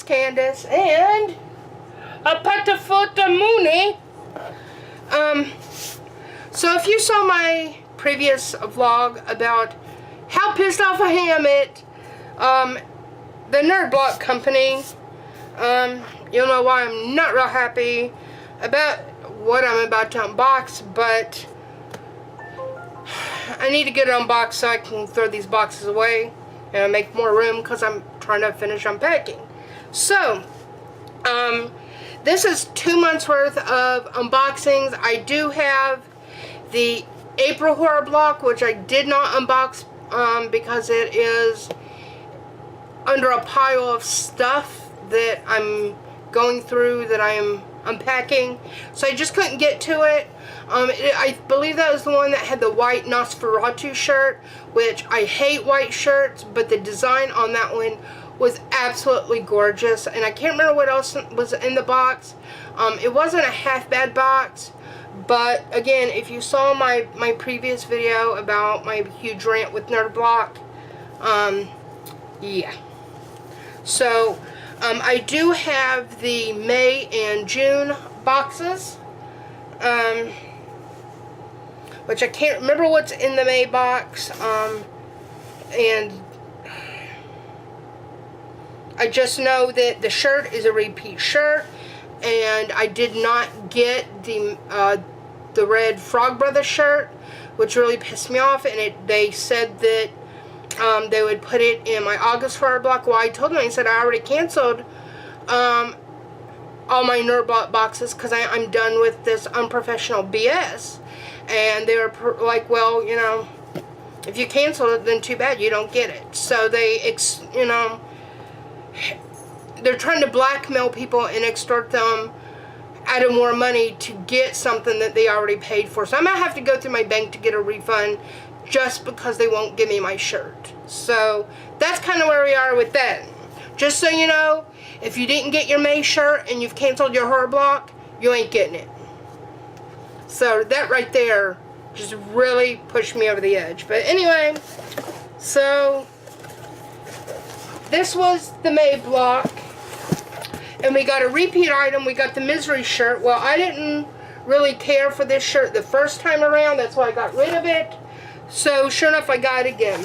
Candace, and a Patafuta Mooney. So if you saw my previous vlog about how pissed off I am at the Nerd Block company, you'll know why I'm not real happy about what I'm about to unbox, but I need to get it unboxed so I can throw these boxes away and make more room because I'm trying to finish unpacking. So, this is 2 months worth of unboxings. I do have the April horror block, which I did not unbox because it is under a pile of stuff that I'm going through, that I am unpacking, so I just couldn't get to it. I believe that was the one that had the white Nosferatu shirt, which I hate white shirts, but the design on that one was absolutely gorgeous, and I can't remember what else was in the box. It wasn't a half bad box, but again, if you saw my previous video about my huge rant with Nerd Block, yeah. So, I do have the May and June boxes, which I can't remember what's in the May box, and I just know that the shirt is a repeat shirt, and I did not get the red Frog Brothers shirt, which really pissed me off, and they said that they would put it in my August horror block. Well, I told them, I said I already canceled all my Nerd Block boxes because I'm done with this unprofessional BS. And they were like, well, you know, if you cancel it, then too bad, you don't get it. So they, you know, they're trying to blackmail people and extort them out of more money to get something that they already paid for. So I might have to go through my bank to get a refund just because they won't give me my shirt. So that's kind of where we are with that. Just so you know, if you didn't get your May shirt and you've canceled your horror block, you ain't getting it. So that right there just really pushed me over the edge. But anyway, so this was the May block, and we got a repeat item. We got the Misery shirt. Well, I didn't really care for this shirt the first time around. That's why I got rid of it. So sure enough, I got it again.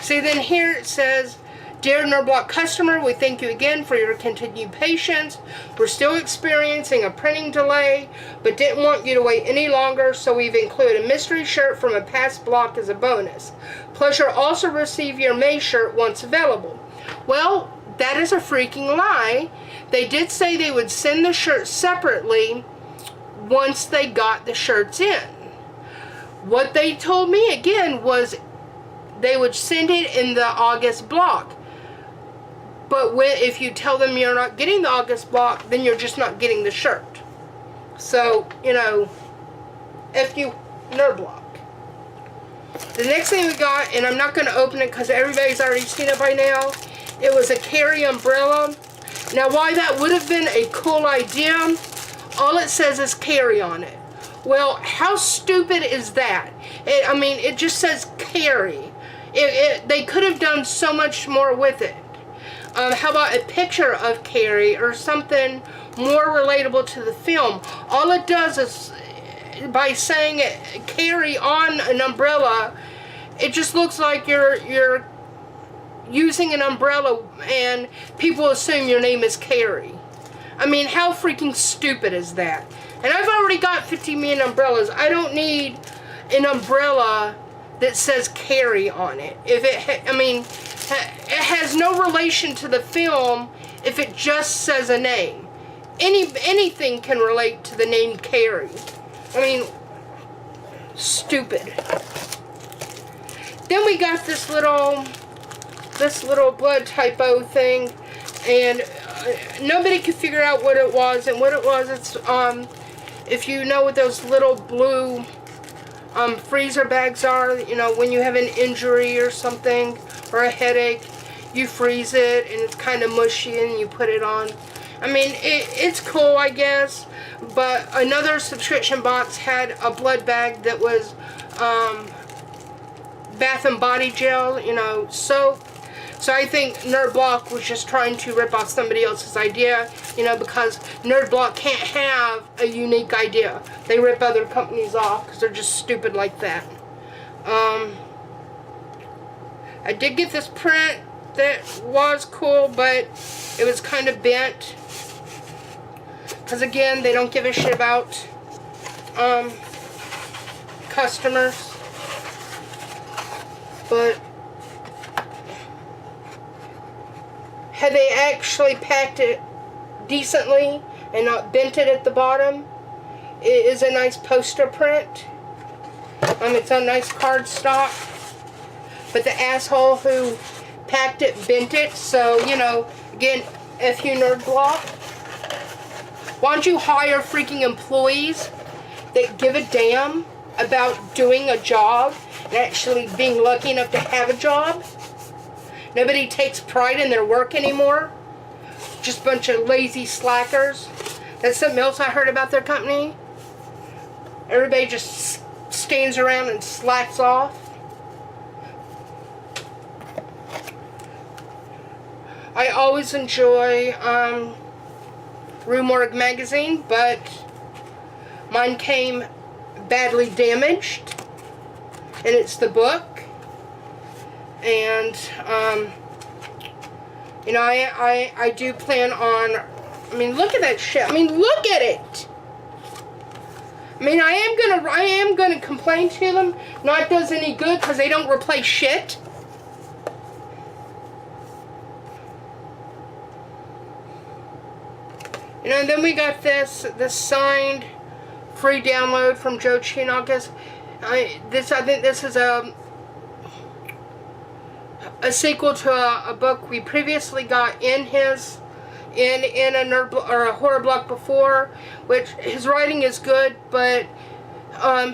See, then here it says, "Dear Nerd Block customer, we thank you again for your continued patience. We're still experiencing a printing delay, but didn't want you to wait any longer, so we've included a mystery shirt from a past block as a bonus. Plus, you'll also receive your May shirt once available." Well, that is a freaking lie. They did say they would send the shirts separately once they got the shirts in. What they told me again was they would send it in the August block. But if you tell them you're not getting the August block, then you're just not getting the shirt. So, you know, F you, Nerd Block. The next thing we got, and I'm not going to open it because everybody's already seen it by now, it was a Carrie umbrella. Now, why that would have been a cool idea, all it says is Carrie on it. Well, how stupid is that? I mean, it just says Carrie. They could have done so much more with it. How about a picture of Carrie or something more relatable to the film? All it does is, by saying Carrie on an umbrella, it just looks like you're using an umbrella and people assume your name is Carrie. I mean, how freaking stupid is that? And I've already got 50 million umbrellas. I don't need an umbrella that says Carrie on it. I mean, it has no relation to the film if it just says a name. Anything can relate to the name Carrie. I mean, stupid. Then we got this little blood typo thing, and nobody could figure out what it was. And what it was, it's if you know what those little blue freezer bags are, you know, when you have an injury or something, or a headache, you freeze it, and it's kind of mushy, and you put it on. I mean, it's cool, I guess, but another subscription box had a blood bag that was Bath and Body Gel, you know, soap. So I think Nerd Block was just trying to rip off somebody else's idea, you know, because Nerd Block can't have a unique idea. They rip other companies off because they're just stupid like that. I did get this print that was cool, but it was kind of bent. Because again, they don't give a shit about customers. But had they actually packed it decently and not bent it at the bottom, it is a nice poster print. It's on nice cardstock. But the asshole who packed it bent it, so, you know, again, F you Nerd Block. Why don't you hire freaking employees that give a damn about doing a job and actually being lucky enough to have a job? Nobody takes pride in their work anymore. Just a bunch of lazy slackers. That's something else I heard about their company. Everybody just stands around and slacks off. I always enjoy Rue Morgue magazine, but mine came badly damaged, and it's the book. And you know, I do plan on, I mean, look at that shit. I mean, look at it. I mean, I am gonna complain to them. Not does any good because they don't replace shit. You know, and then we got this signed free download from Joe Chionogas. I think this is a sequel to a book we previously got in a nerd or a horror block before, which his writing is good, but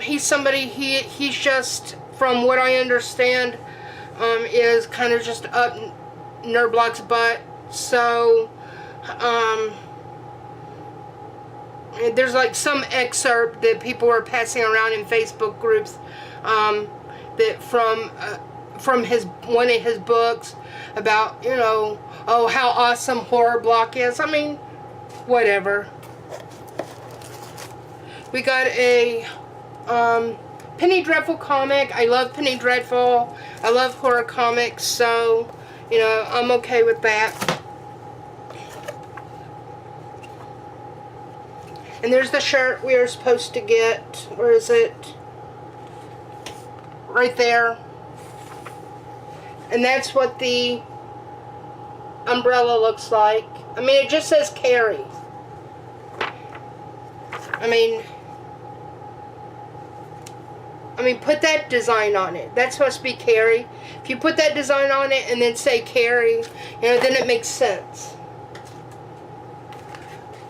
he's somebody, he's just, from what I understand, is kind of just up Nerd Block's butt. So there's like some excerpt that people were passing around in Facebook groups that from one of his books about, you know, oh, how awesome Horror Block is. I mean, whatever. We got a Penny Dreadful comic. I love Penny Dreadful. I love horror comics, so, you know, I'm okay with that. And there's the shirt we are supposed to get. Where is it? Right there. And that's what the umbrella looks like. I mean, it just says Carrie. I mean, put that design on it. That's supposed to be Carrie. If you put that design on it and then say Carrie, you know, then it makes sense.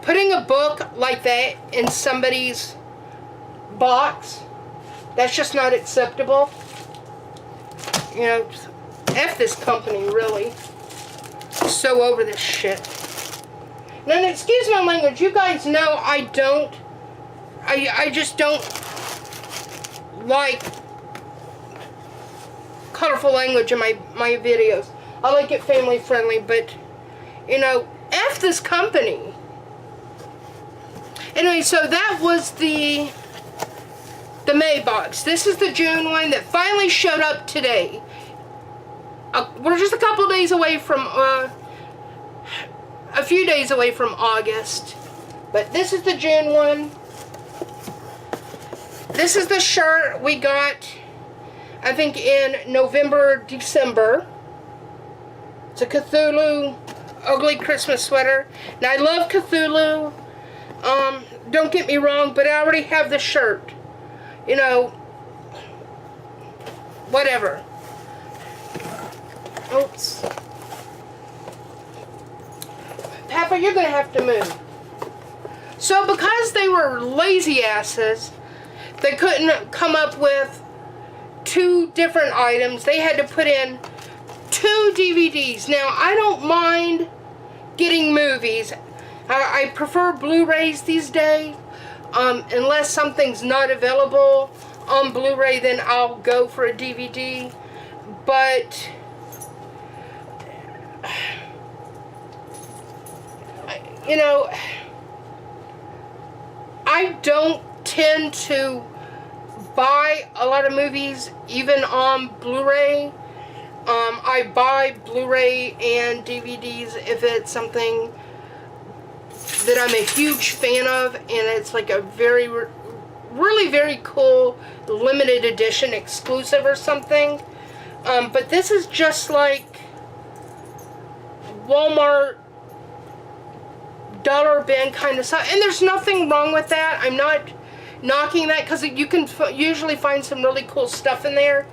Putting a book like that in somebody's box, that's just not acceptable. You know, F this company, really. So over this shit. Now, excuse my language, you guys know I just don't like colorful language in my videos. I like it family friendly, but, you know, F this company. Anyway, so that was the May box. This is the June one that finally showed up today. We're just a couple days away from, a few days away from August. But this is the June one. This is the shirt we got, I think, in November, December. It's a Cthulhu ugly Christmas sweater. Now, I love Cthulhu. Don't get me wrong, but I already have the shirt. You know, whatever. Oops. Papa, you're going to have to move. So because they were lazy asses, they couldn't come up with 2 different items. They had to put in 2 DVDs. Now, I don't mind getting movies. I prefer Blu-rays these days. Unless something's not available on Blu-ray, then I'll go for a DVD. But you know, I don't tend to buy a lot of movies even on Blu-ray. I buy Blu-ray and DVDs if it's something that I'm a huge fan of and it's like a really very cool limited edition exclusive or something. But this is just like Walmart dollar bin kind of stuff, and there's nothing wrong with that. I'm not knocking that because you can usually find some really cool stuff in there.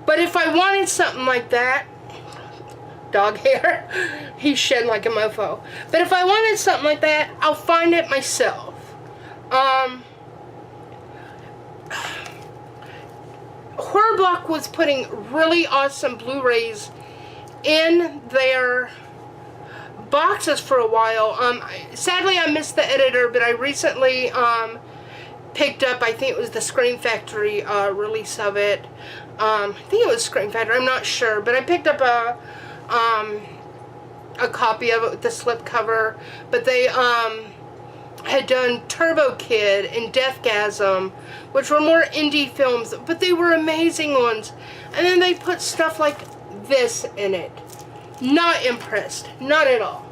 But if I wanted something like that, dog hair, he's shedding like a mofo. But if I wanted something like that, I'll find it myself. Horrorblock was putting really awesome Blu-rays in their boxes for a while. Sadly, I missed the editor, but I recently picked up, I think it was the Scream Factory release of it. I think it was Scream Factory, I'm not sure, but I picked up a copy of it with the slipcover. But they had done Turbo Kid and Deathgasm, which were more indie films, but they were amazing ones. And then they put stuff like this in it. Not impressed, not at all.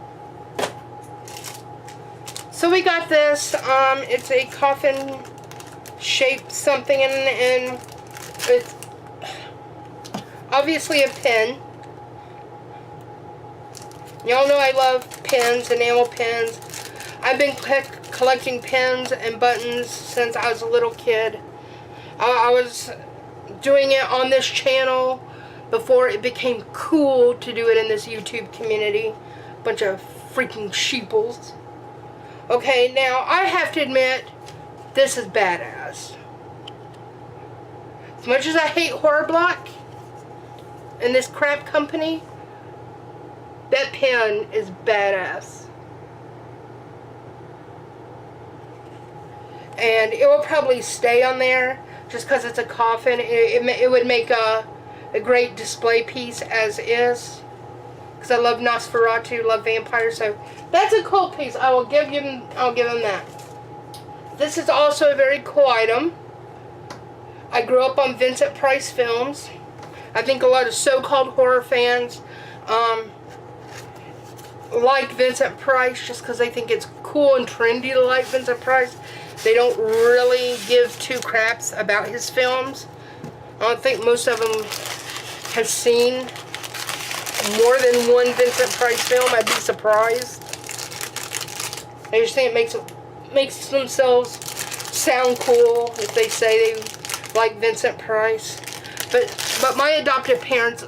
So we got this. It's a coffin shaped something, and it's obviously a pen. Y'all know I love pens, enamel pens. I've been collecting pens and buttons since I was a little kid. I was doing it on this channel before it became cool to do it in this YouTube community. Bunch of freaking sheeples. Okay, now I have to admit, this is badass. As much as I hate Horrorblock and this crap company, that pen is badass. And it will probably stay on there just because it's a coffin. It would make a great display piece as is. Because I love Nosferatu, love vampires, so that's a cool piece. I'll give him that. This is also a very cool item. I grew up on Vincent Price films. I think a lot of so-called horror fans like Vincent Price just because they think it's cool and trendy to like Vincent Price. They don't really give two craps about his films. I don't think most of them have seen more than one Vincent Price film. I'd be surprised. I just think it makes themselves sound cool if they say they like Vincent Price. But my adoptive parents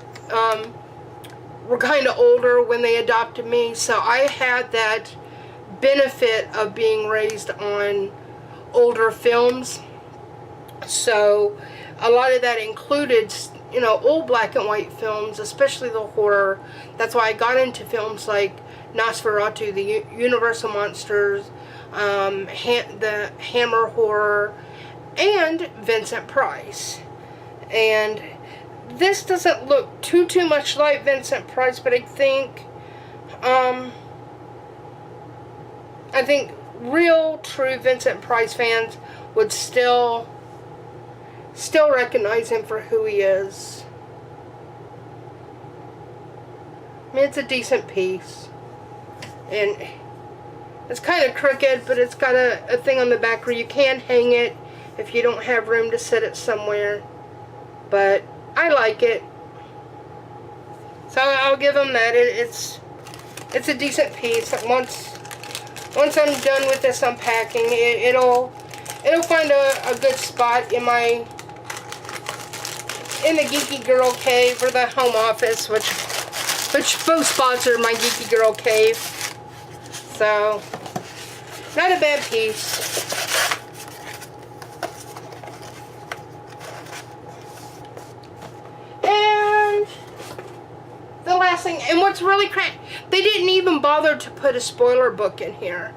were kind of older when they adopted me, so I had that benefit of being raised on older films. So a lot of that included, you know, old black and white films, especially the horror. That's why I got into films like Nosferatu, the Universal Monsters, the Hammer horror, and Vincent Price. And this doesn't look too much like Vincent Price, but I think real true Vincent Price fans would still recognize him for who he is. I mean, it's a decent piece. And it's kind of crooked, but it's got a thing on the back where you can hang it if you don't have room to set it somewhere. But I like it. So I'll give him that. It's a decent piece. Once I'm done with this unpacking, it'll find a good spot in the Geeky Girl Cave or the home office, which both spots are my Geeky Girl Cave. So, not a bad piece. And the last thing, and what's really crazy, they didn't even bother to put a spoiler book in here.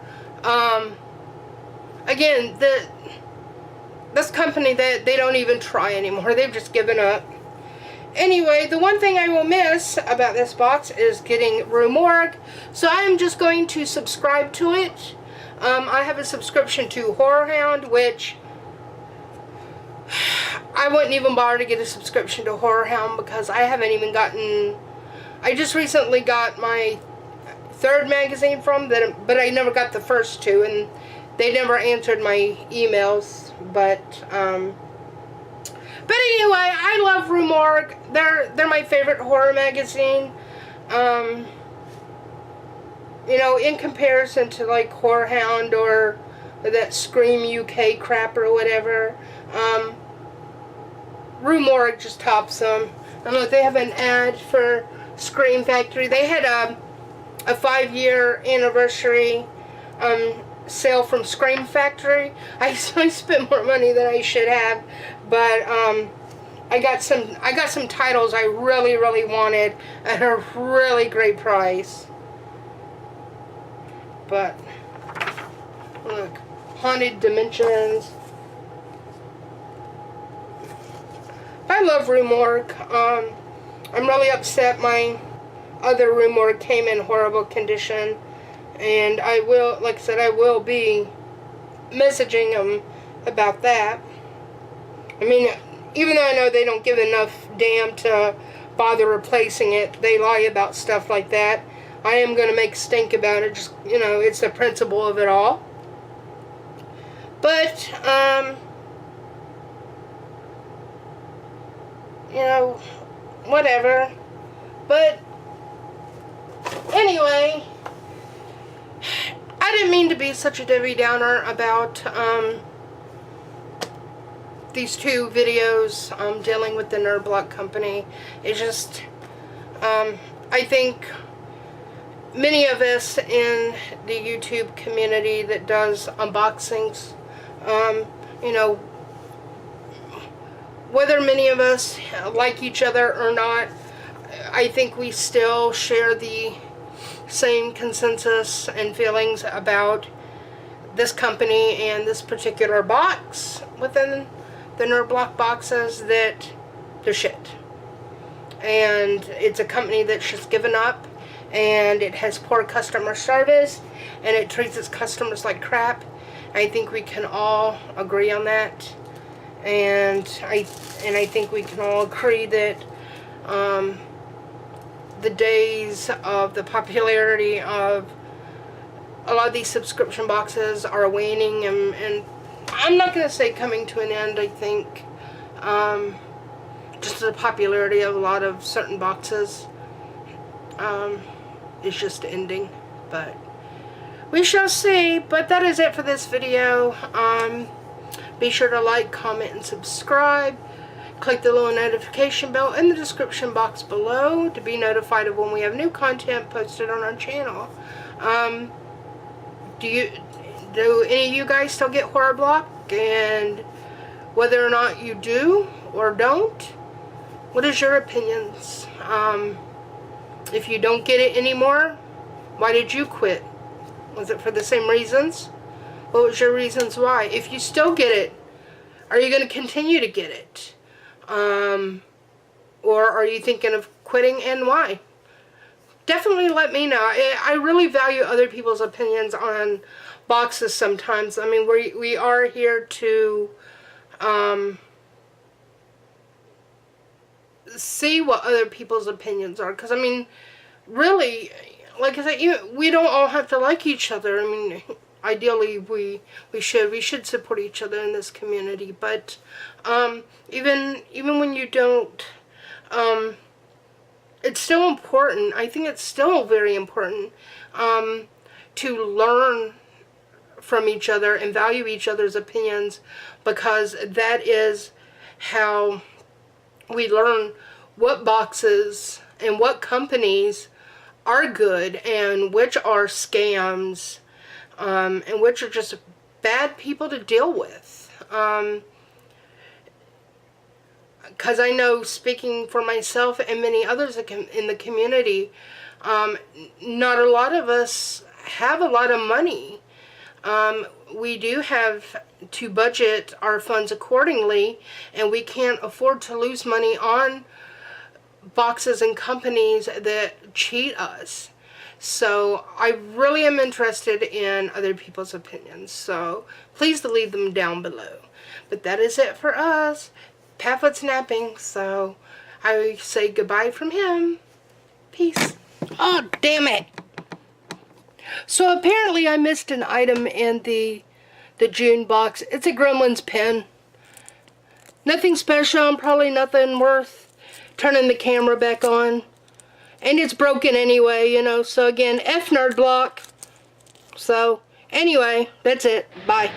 Again, this company, they don't even try anymore. They've just given up. Anyway, the one thing I will miss about this box is getting Rue Morgue, so I'm just going to subscribe to it. I have a subscription to Horror Hound, which I wouldn't even bother to get a subscription to Horror Hound because I haven't even gotten... I just recently got my third magazine from them, but I never got the first two, and they never answered my emails. But anyway, I love Rue Morgue. They're my favorite horror magazine. You know, in comparison to like Horror Hound or that Scream UK crap or whatever, Rue Morgue just tops them. I don't know if they have an ad for Scream Factory. They had a 5-year anniversary sale from Scream Factory. I spent more money than I should have, but I got some titles I really wanted at a really great price. But look, Haunted Dimensions. I love Rue Morgue. I'm really upset my other Rue Morgue came in horrible condition, and I will, like I said, I will be messaging them about that. I mean, even though I know they don't give enough damn to bother replacing it, they lie about stuff like that. I am going to make stink about it. Just, you know, it's the principle of it all. But, you know, whatever. But, anyway, I didn't mean to be such a Debbie Downer about, these two videos, dealing with the Nerd Block Company. It's just, I think many of us in the YouTube community that does unboxings, you know, whether many of us like each other or not, I think we still share the same consensus and feelings about this company and this particular box within the Nerd Block boxes, that they're shit. And it's a company that's just given up, and it has poor customer service, and it treats its customers like crap. I think we can all agree on that, and I think we can all agree that the days of the popularity of a lot of these subscription boxes are waning, and I'm not going to say coming to an end. I think just the popularity of a lot of certain boxes is just ending, but we shall see. But that is it for this video. Be sure to like, comment, and subscribe. Click the little notification bell in the description box below to be notified of when we have new content posted on our channel. Do any of you guys still get Horror Block? And whether or not you do or don't, what is your opinions? If you don't get it anymore, why did you quit? Was it for the same reasons? What was your reasons why? If you still get it, are you going to continue to get it? Or are you thinking of quitting, and why? Definitely let me know. I really value other people's opinions on boxes sometimes. I mean, we are here to see what other people's opinions are. Because, I mean, really, like I said, we don't all have to like each other. I mean, ideally, we should support each other in this community. But even when you don't, it's still important. I think it's still very important to learn from each other and value each other's opinions, because that is how we learn what boxes and what companies are good and which are scams, and which are just bad people to deal with. Because I know, speaking for myself and many others in the community, not a lot of us have a lot of money. We do have to budget our funds accordingly, and we can't afford to lose money on boxes and companies that cheat us. So I really am interested in other people's opinions. So please leave them down below. But that is it for us. Patfoot's napping, so I say goodbye from him. Peace. Oh, damn it. So apparently I missed an item in the June box. It's a Gremlins pen. Nothing special, and probably nothing worth turning the camera back on. And it's broken anyway, you know. So again, F Nerd Block. So anyway, that's it. Bye.